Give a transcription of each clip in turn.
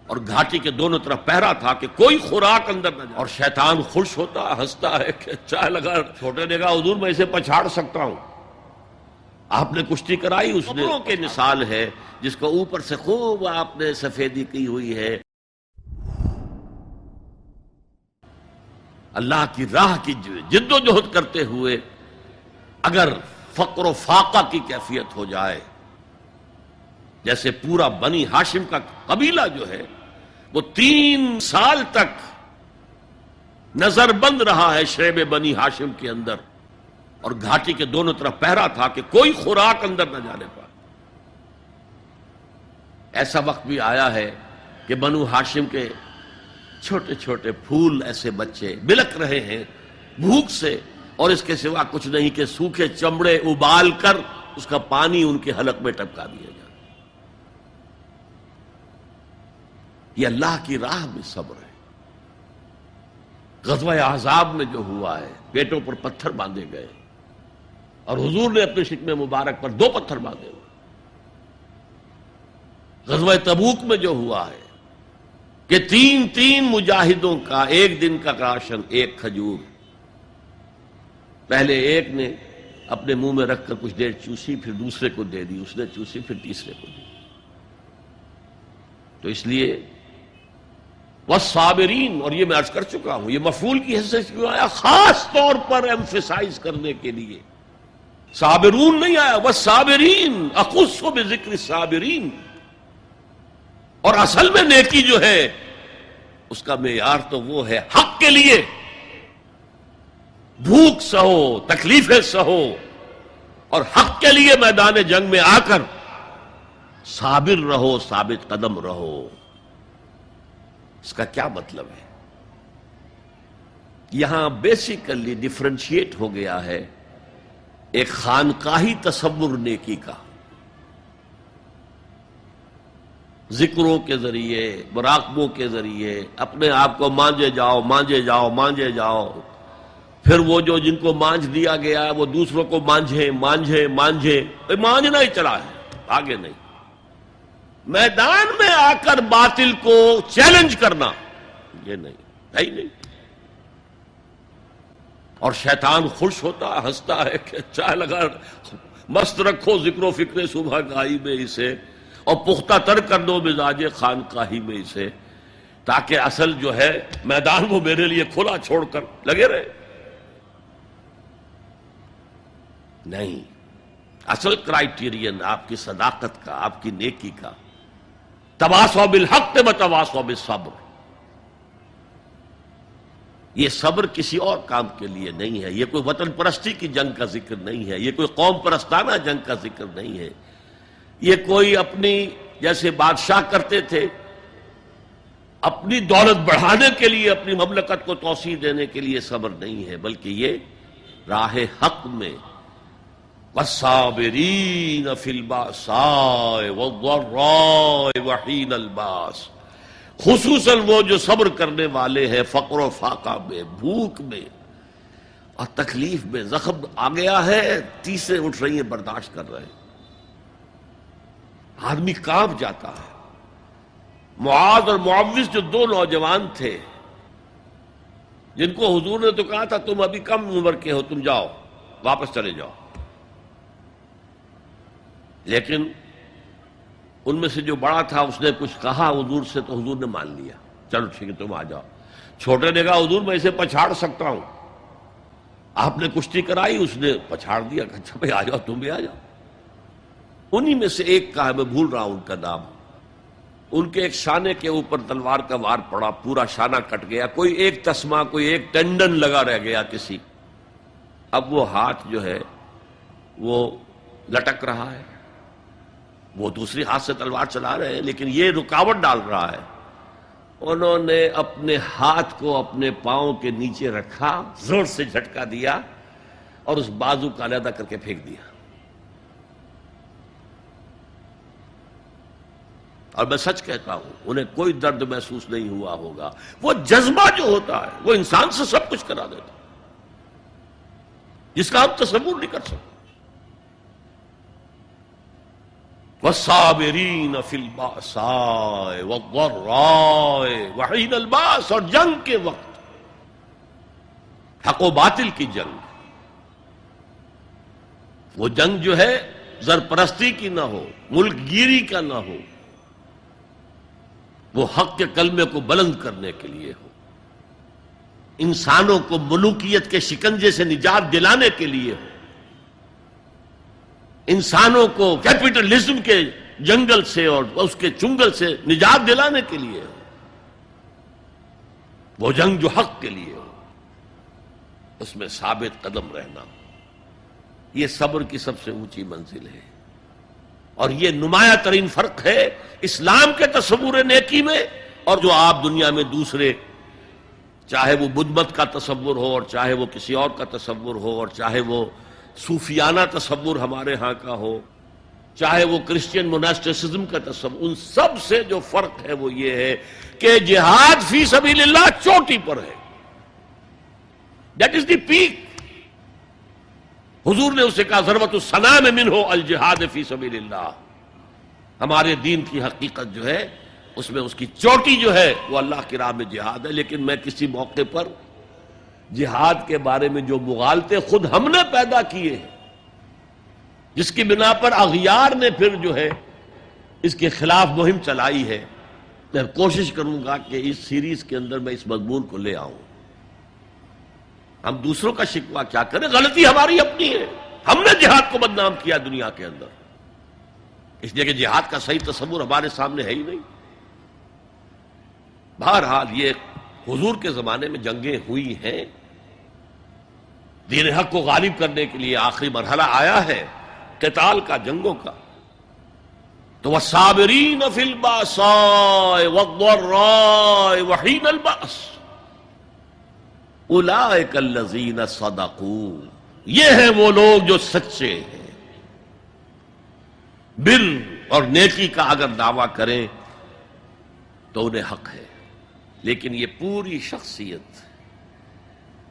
اور گھاٹی کے دونوں طرف پہرا تھا کہ کوئی خوراک اندر نہ جائے. اور شیطان خوش ہوتا ہنستا ہے کہ چائے لگا. چھوٹے نے کہا حضور میں اسے پچھاڑ سکتا ہوں. آپ نے کشتی کرائی. اس نے کے مثال ہے جس کو اوپر سے خوب آپ نے سفیدی کی ہوئی ہے. اللہ کی راہ کی جد و جہد کرتے ہوئے اگر فقر و فاقہ کی کیفیت ہو جائے، جیسے پورا بنی ہاشم کا قبیلہ جو ہے وہ 3 سال تک نظر بند رہا ہے شعب بنی ہاشم کے اندر، اور گھاٹی کے دونوں طرف پہرا تھا کہ کوئی خوراک اندر نہ جانے پائے. ایسا وقت بھی آیا ہے کہ بنو ہاشم کے چھوٹے چھوٹے پھول ایسے بچے بلک رہے ہیں بھوک سے، اور اس کے سوا کچھ نہیں کہ سوکھے چمڑے ابال کر اس کا پانی ان کے حلق میں ٹپکا دیا جائے. یہ اللہ کی راہ میں صبر ہے. غزوہ احزاب میں جو ہوا ہے، پیٹوں پر پتھر باندھے گئے اور حضور نے اپنے شکم مبارک پر 2 پتھر باندھے ہوئے. غزوہ تبوک میں جو ہوا ہے کہ 3 مجاہدوں کا ایک دن کا راشن 1 کھجور، پہلے ایک نے اپنے منہ میں رکھ کر کچھ دیر چوسی، پھر دوسرے کو دے دی، اس نے چوسی، پھر تیسرے کو دی. تو اس لیے والصابرین، اور یہ میں عرض کر چکا ہوں، یہ مفعول کی حیثیت کیوں آیا؟ خاص طور پر ایمفیسائز کرنے کے لیے. صابرون نہیں آیا، والصابرین اخص بذکر الصابرین. اور اصل میں نیکی جو ہے اس کا معیار تو وہ ہے حق کے لیے بھوک سہو، تکلیفیں سہو، اور حق کے لیے میدان جنگ میں آ کر صابر رہو، ثابت قدم رہو. اس کا کیا مطلب ہے؟ یہاں بیسیکلی ڈیفرنشیٹ ہو گیا ہے ایک خانقاہی تصور نیکی کا. ذکروں کے ذریعے، مراقبوں کے ذریعے اپنے آپ کو مانجے جاؤ، مانجے جاؤ، مانجے جاؤ. پھر وہ جو جن کو مانج دیا گیا ہے وہ دوسروں کو مانجھے مانجھے مانجھے. مانجنا ہی چلا ہے، آگے نہیں. میدان میں آ کر باطل کو چیلنج کرنا یہ نہیں ہے ہی نہیں. اور شیطان خوش ہوتا ہنستا ہے کہ چائے لگا مست رکھو ذکر و فکر صبح گاہی میں اسے، اور پختہ تر کر دو مزاج خانقاہی میں اسے، تاکہ اصل جو ہے میدان وہ میرے لیے کھلا چھوڑ کر لگے رہے. نہیں، اصل کرائیٹیرین آپ کی صداقت کا، آپ کی نیکی کا تواصوا بالحق وتواصوا بالصبر. یہ صبر کسی اور کام کے لیے نہیں ہے. یہ کوئی وطن پرستی کی جنگ کا ذکر نہیں ہے، یہ کوئی قوم پرستانہ جنگ کا ذکر نہیں ہے. یہ کوئی اپنی جیسے بادشاہ کرتے تھے اپنی دولت بڑھانے کے لیے، اپنی مملکت کو توسیع دینے کے لیے صبر نہیں ہے، بلکہ یہ راہ حق میں والصابرین فی الباساء والضراء وحین الباس، خصوصاً وہ جو صبر کرنے والے ہیں فقر و فاقہ میں، بھوک میں اور تکلیف میں. زخم آ گیا ہے، تیسرے اٹھ رہی ہیں، برداشت کر رہے ہیں. آدمی کانپ جاتا ہے. معاذ اور معوذ جو 2 نوجوان تھے جن کو حضور نے تو کہا تھا تم ابھی کم عمر کے ہو، تم جاؤ واپس چلے جاؤ، لیکن ان میں سے جو بڑا تھا اس نے کچھ کہا حضور سے تو حضور نے مان لیا، چلو ٹھیک ہے تم آ جاؤ. چھوٹے نے کہا حضور میں اسے پچھاڑ سکتا ہوں. آپ نے کشتی کرائی، اس نے پچھاڑ دیا. اچھا بھائی آ جاؤ، تم بھی آ جاؤ. انہی میں سے ایک کا ہے، میں بھول رہا ہوں ان کا نام، ان کے ایک شانے کے اوپر تلوار کا وار پڑا، پورا شانہ کٹ گیا، کوئی ایک تسمہ، کوئی ایک ٹینڈن لگا رہ گیا کسی. اب وہ ہاتھ جو ہے وہ لٹک رہا ہے، وہ دوسری ہاتھ سے تلوار چلا رہے ہیں لیکن یہ رکاوٹ ڈال رہا ہے. انہوں نے اپنے ہاتھ کو اپنے پاؤں کے نیچے رکھا، زور سے جھٹکا دیا اور اس بازو کا علیحدہ کر کے پھینک دیا. اور میں سچ کہتا ہوں انہیں کوئی درد محسوس نہیں ہوا ہوگا. وہ جذبہ جو ہوتا ہے وہ انسان سے سب کچھ کرا دیتا ہے جس کا ہم تصور نہیں کر سکتے. والصابرین فی البأساء والضراء وحین الباس، اور جنگ کے وقت، حق و باطل کی جنگ، وہ جنگ جو ہے زرپرستی کی نہ ہو، ملک گیری کا نہ ہو، وہ حق کے کلمے کو بلند کرنے کے لیے ہو، انسانوں کو ملوکیت کے شکنجے سے نجات دلانے کے لیے ہو، انسانوں کو کیپٹلزم کے جنگل سے اور اس کے چنگل سے نجات دلانے کے لیے ہو، وہ جنگ جو حق کے لیے ہو، اس میں ثابت قدم رہنا، یہ صبر کی سب سے اونچی منزل ہے۔ اور یہ نمایاں ترین فرق ہے اسلام کے تصور نیکی میں اور جو آپ دنیا میں دوسرے، چاہے وہ بدھ مت کا تصور ہو، اور چاہے وہ کسی اور کا تصور ہو، اور چاہے وہ صوفیانہ تصور ہمارے ہاں کا ہو، چاہے وہ کرسچین موناسٹسزم کا تصور، ان سب سے جو فرق ہے وہ یہ ہے کہ جہاد فی سبیل اللہ چوٹی پر ہے، دیٹ از دی پیک۔ حضور نے اسے کہا ضربۃ السنام منہ الجہاد فی سبیل اللہ، ہمارے دین کی حقیقت جو ہے اس میں اس کی چوٹی جو ہے وہ اللہ کی راہ میں جہاد ہے۔ لیکن میں کسی موقع پر جہاد کے بارے میں جو مغالطے خود ہم نے پیدا کیے ہیں، جس کی بنا پر اغیار نے پھر جو ہے اس کے خلاف مہم چلائی ہے، میں کوشش کروں گا کہ اس سیریز کے اندر میں اس مضمون کو لے آؤں۔ ہم دوسروں کا شکوہ کیا کریں، غلطی ہماری اپنی ہے، ہم نے جہاد کو بدنام کیا دنیا کے اندر، اس لیے کہ جہاد کا صحیح تصور ہمارے سامنے ہے ہی نہیں۔ بہرحال یہ حضور کے زمانے میں جنگیں ہوئی ہیں، دین حق کو غالب کرنے کے لیے آخری مرحلہ آیا ہے قتال کا، جنگوں کا۔ تو والصابرین فی البأساء والضراء وحین البأس اولئک الذین صدقوا، یہ ہیں وہ لوگ جو سچے ہیں، بر اور نیکی کا اگر دعویٰ کریں تو انہیں حق ہے، لیکن یہ پوری شخصیت،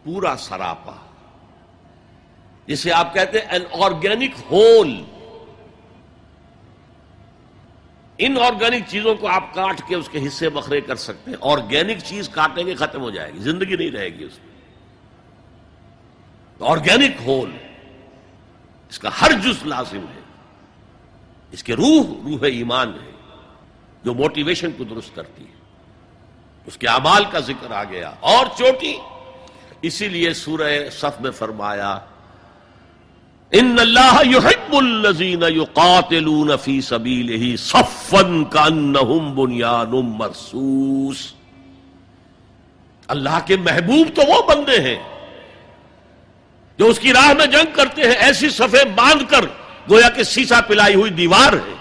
پورا سراپا، جسے آپ کہتے ہیں این آرگینک ہول، ان آرگینک چیزوں کو آپ کاٹ کے اس کے حصے بکھرے کر سکتے ہیں، آرگینک چیز کاٹیں گے ختم ہو جائے گی، زندگی نہیں رہے گی اس میں۔ آرگینک ہول، اس کا ہر جز لازم ہے، اس کے روح ایمان ہے جو موٹیویشن کو درست کرتی ہے، اس کے اعمال کا ذکر آ گیا۔ اور چوٹی اسی لیے سورہ صف میں فرمایا ان اللہ یحب الذین یقاتلون فی سبیلہ صفا کانہم بنیان مرصوص، اللہ کے محبوب تو وہ بندے ہیں جو اس کی راہ میں جنگ کرتے ہیں ایسی صفیں باندھ کر گویا کہ سیسا پلائی ہوئی دیوار ہے۔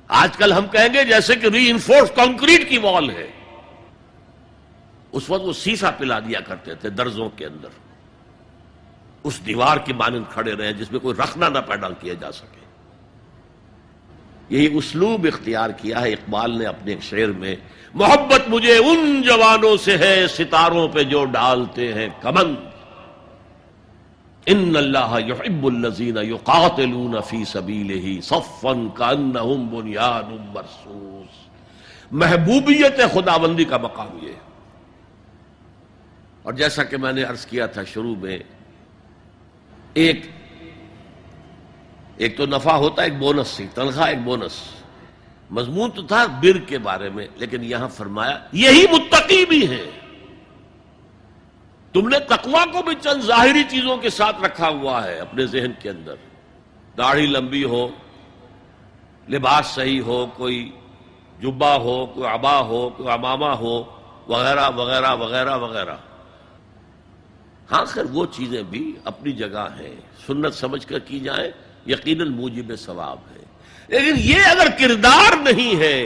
آج کل ہم کہیں گے جیسے کہ ری انفورس کنکریٹ کی وال ہے، اس وقت وہ سیسا پلا دیا کرتے تھے درزوں کے اندر، اس دیوار کی مانند کھڑے رہے جس میں کوئی رخنہ نہ پیدا کیا جا سکے۔ یہی اسلوب اختیار کیا ہے اقبال نے اپنے ایک شعر میں، محبت مجھے ان جوانوں سے ہے ستاروں پہ جو ڈالتے ہیں کمند، ان اللہ یحب الذین یقاتلون فی سبیلہ صفا کانہم بنیان مرصوص۔ محبوبیت خداوندی کا مقام یہ ہے۔ اور جیسا کہ میں نے عرض کیا تھا شروع میں، ایک تو نفع ہوتا ہے، ایک بونس سی تنخواہ، ایک بونس، مضمون تو تھا بر کے بارے میں، لیکن یہاں فرمایا یہی متقی بھی ہیں۔ تم نے تقویٰ کو بھی چند ظاہری چیزوں کے ساتھ رکھا ہوا ہے اپنے ذہن کے اندر، داڑھی لمبی ہو، لباس صحیح ہو، کوئی جبہ ہو، کوئی عبا ہو، کوئی عمامہ ہو، وغیرہ وغیرہ وغیرہ وغیرہ۔ ہاں خیر وہ چیزیں بھی اپنی جگہ ہیں، سنت سمجھ کر کی جائیں، یقیناً موجب ثواب ہے، لیکن یہ اگر کردار نہیں ہے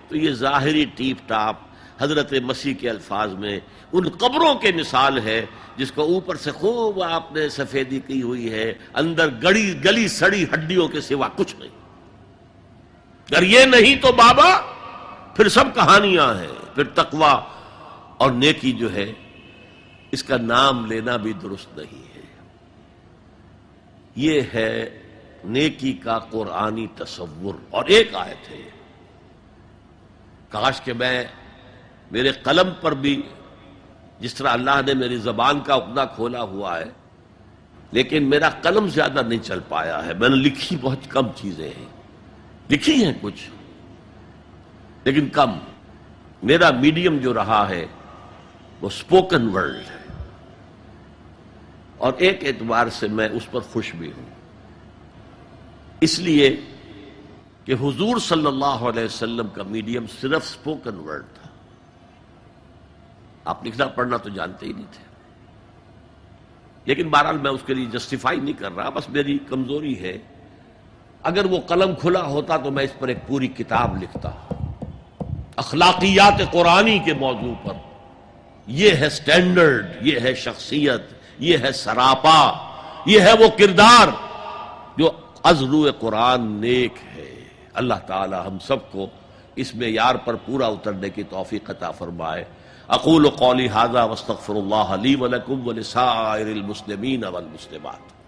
تو یہ ظاہری ٹیپ ٹاپ حضرت مسیح کے الفاظ میں ان قبروں کے مثال ہے جس کو اوپر سے خوب آپ نے سفیدی کی ہوئی ہے، اندر گلی سڑی ہڈیوں کے سوا کچھ نہیں۔ اگر یہ نہیں تو بابا پھر سب کہانیاں ہیں، پھر تقویٰ اور نیکی جو ہے اس کا نام لینا بھی درست نہیں ہے۔ یہ ہے نیکی کا قرآنی تصور، اور ایک آیت ہے یہ. کاش کہ میں میرے قلم پر بھی جس طرح اللہ نے میری زبان کا اپنا کھولا ہوا ہے، لیکن میرا قلم زیادہ نہیں چل پایا ہے. میں نے لکھی بہت کم چیزیں ہیں، لکھی ہیں کچھ لیکن کم. میرا میڈیم جو رہا ہے وہ سپوکن ورڈ ہے، اور ایک اعتبار سے میں اس پر خوش بھی ہوں، اس لیے کہ حضور صلی اللہ علیہ وسلم کا میڈیم صرف سپوکن ورڈ تھا. آپ لکھنا پڑھنا تو جانتے ہی نہیں تھے. لیکن بہرحال میں اس کے لیے جسٹیفائی نہیں کر رہا، بس میری کمزوری ہے. اگر وہ قلم کھلا ہوتا تو میں اس پر ایک پوری کتاب لکھتا، اخلاقیات قرآنی کے موضوع پر. یہ ہے سٹینڈرڈ، یہ ہے شخصیت، یہ ہے سراپا، یہ ہے وہ کردار جو از روئے قرآن نیک ہے. اللہ تعالی ہم سب کو اس معیار پر پورا اترنے کی توفیق عطا فرمائے. اقول قولی ھذا واستغفر اللہ لی ولکم ولسائر المسلمین والمسلمات.